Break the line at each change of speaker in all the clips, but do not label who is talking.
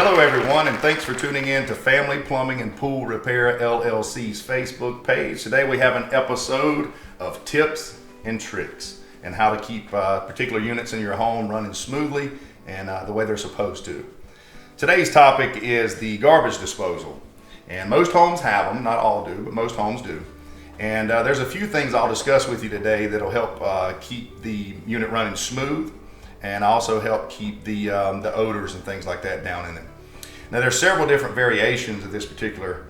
Hello everyone, and thanks for tuning in to Family Plumbing and Pool Repair LLC's Facebook page. Today we have an episode of tips and tricks and how to keep particular units in your home running smoothly and the way they're supposed to. Today's topic is the garbage disposal. And most homes have them, not all do, but most homes do. And there's a few things I'll discuss with you today that'll help keep the unit running smooth and also help keep the odors and things like that down in it. Now there's several different variations of this particular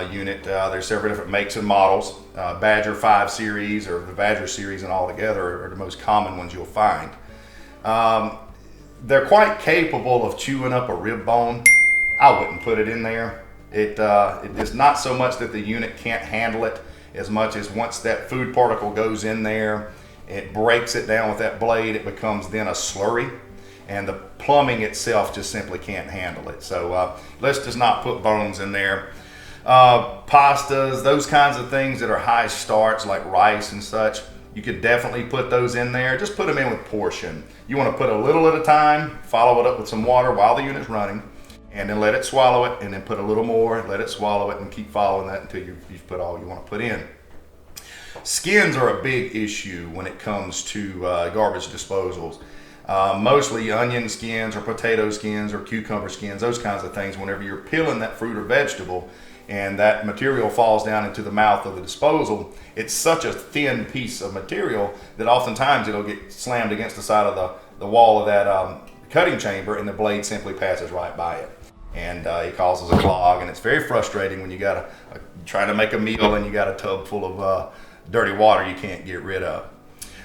unit. There's several different makes and models. Badger 5 series or the Badger series and all together are the most common ones you'll find. They're quite capable of chewing up a rib bone. I wouldn't put it in there. It is not so much that the unit can't handle it as much as once that food particle goes in there, it breaks it down with that blade, it becomes then a slurry, and the plumbing itself just simply can't handle it. So let's just not put bones in there. Pastas, those kinds of things that are high starch like rice and such, you could definitely put those in there. Just put them in with portion. You want to put a little at a time, follow it up with some water while the unit's running, and then let it swallow it, and then put a little more, let it swallow it, and keep following that until you've put all you want to put in. Skins are a big issue when it comes to garbage disposals. Mostly onion skins or potato skins or cucumber skins, those kinds of things. Whenever you're peeling that fruit or vegetable and that material falls down into the mouth of the disposal, it's such a thin piece of material that oftentimes it'll get slammed against the side of the wall of that cutting chamber, and the blade simply passes right by it. And it causes a clog, and it's very frustrating when you got trying to make a meal and you got a tub full of dirty water you can't get rid of.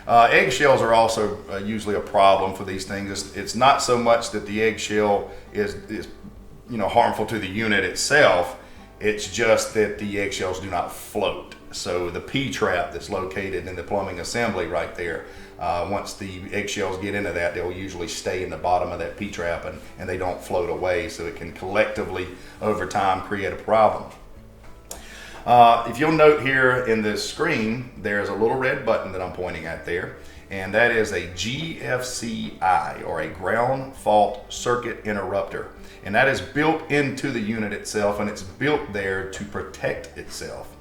Eggshells are also usually a problem for these things. It's not so much that the eggshell is harmful to the unit itself. It's just that the eggshells do not float. So the P-trap that's located in the plumbing assembly right there, once the eggshells get into that, they'll usually stay in the bottom of that P-trap and they don't float away. So it can collectively over time create a problem. If you'll note here in this screen, there's a little red button that I'm pointing at there, and that is a GFCI, or a ground fault circuit interrupter. And that is built into the unit itself, and it's built there to protect itself.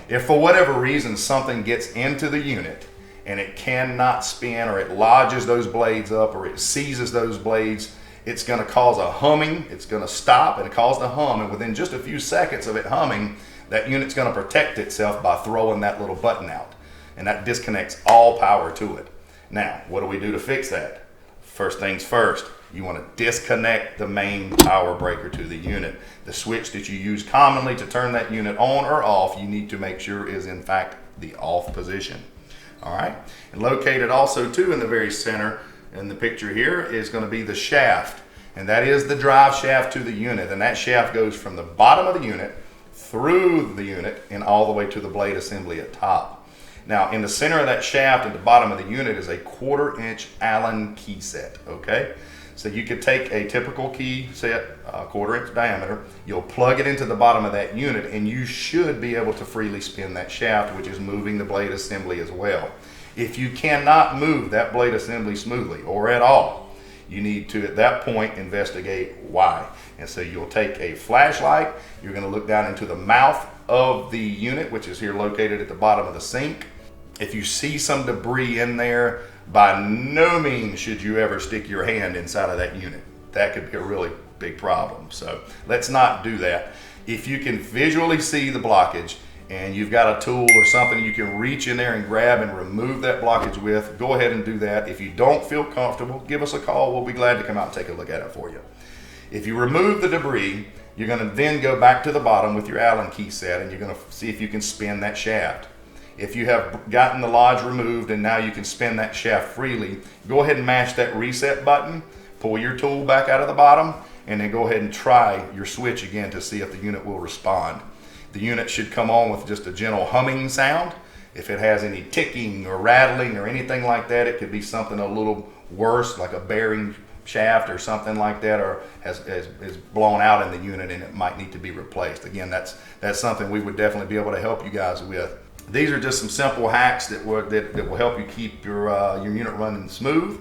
If for whatever reason something gets into the unit and it cannot spin, or it lodges those blades up, or it seizes those blades, it's going to cause a humming. It's going to stop and cause the hum, and within just a few seconds of it humming, that unit's going to protect itself by throwing that little button out, and that disconnects all power to it. Now, what do we do to fix that? First things first, you want to disconnect the main power breaker to the unit. The switch that you use commonly to turn that unit on or off, you need to make sure is in fact the off position. All right, and located also too in the very center in the picture here is going to be the shaft, and that is the drive shaft to the unit, and that shaft goes from the bottom of the unit through the unit and all the way to the blade assembly at top. Now in the center of that shaft at the bottom of the unit is a 1/4-inch Allen key set, okay? So you could take a typical key set, 1/4-inch diameter, you'll plug it into the bottom of that unit, and you should be able to freely spin that shaft, which is moving the blade assembly as well. If you cannot move that blade assembly smoothly or at all, you need to, at that point, investigate why. And so you'll take a flashlight, you're going to look down into the mouth of the unit, which is here located at the bottom of the sink. If you see some debris in there, by no means should you ever stick your hand inside of that unit. That could be a really big problem. So let's not do that. If you can visually see the blockage and you've got a tool or something you can reach in there and grab and remove that blockage with, go ahead and do that. If you don't feel comfortable, give us a call. We'll be glad to come out and take a look at it for you. If you remove the debris, you're going to then go back to the bottom with your Allen key set, and you're going to see if you can spin that shaft. If you have gotten the lodge removed and now you can spin that shaft freely, go ahead and mash that reset button, pull your tool back out of the bottom, and then go ahead and try your switch again to see if the unit will respond. The unit should come on with just a gentle humming sound. If it has any ticking or rattling or anything like that, it could be something a little worse, like a bearing shaft or something like that, or has blown out in the unit and it might need to be replaced. Again, that's something we would definitely be able to help you guys with. These are just some simple hacks that will help you keep your unit running smooth.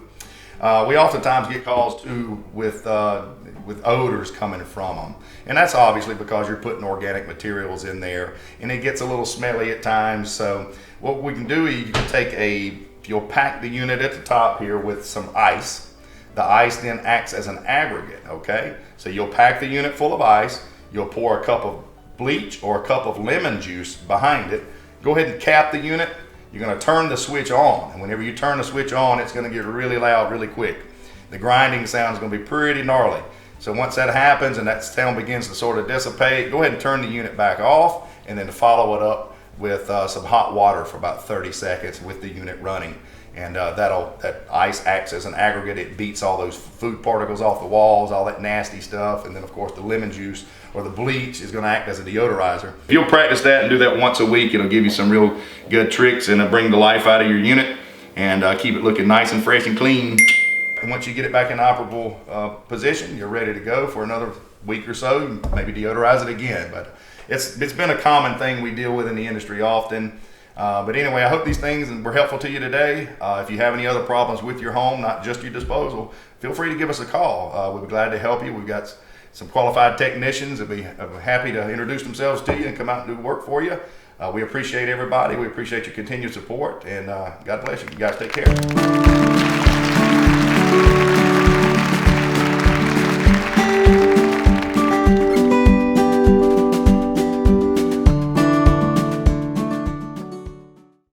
We oftentimes get calls too with odors coming from them. And that's obviously because you're putting organic materials in there and it gets a little smelly at times. So what we can do is you can you'll pack the unit at the top here with some ice. The ice then acts as an aggregate, okay? So you'll pack the unit full of ice, you'll pour a cup of bleach or a cup of lemon juice behind it. Go ahead and cap the unit. You're gonna turn the switch on. And whenever you turn the switch on, it's gonna get really loud really quick. The grinding sound is gonna be pretty gnarly. So once that happens and that sound begins to sort of dissipate, go ahead and turn the unit back off and then follow it up with some hot water for about 30 seconds with the unit running. And that ice acts as an aggregate. It beats all those food particles off the walls, all that nasty stuff. And then of course the lemon juice or the bleach is gonna act as a deodorizer. If you'll practice that and do that once a week, it'll give you some real good tricks and it'll bring the life out of your unit and keep it looking nice and fresh and clean. And once you get it back in operable position, you're ready to go for another week or so, maybe deodorize it again. But it's been a common thing we deal with in the industry often. But anyway, I hope these things were helpful to you today. If you have any other problems with your home, not just your disposal, feel free to give us a call. We'll be glad to help you. We've got some qualified technicians that will be happy to introduce themselves to you and come out and do work for you. We appreciate everybody. We appreciate your continued support, and God bless you. You guys take care.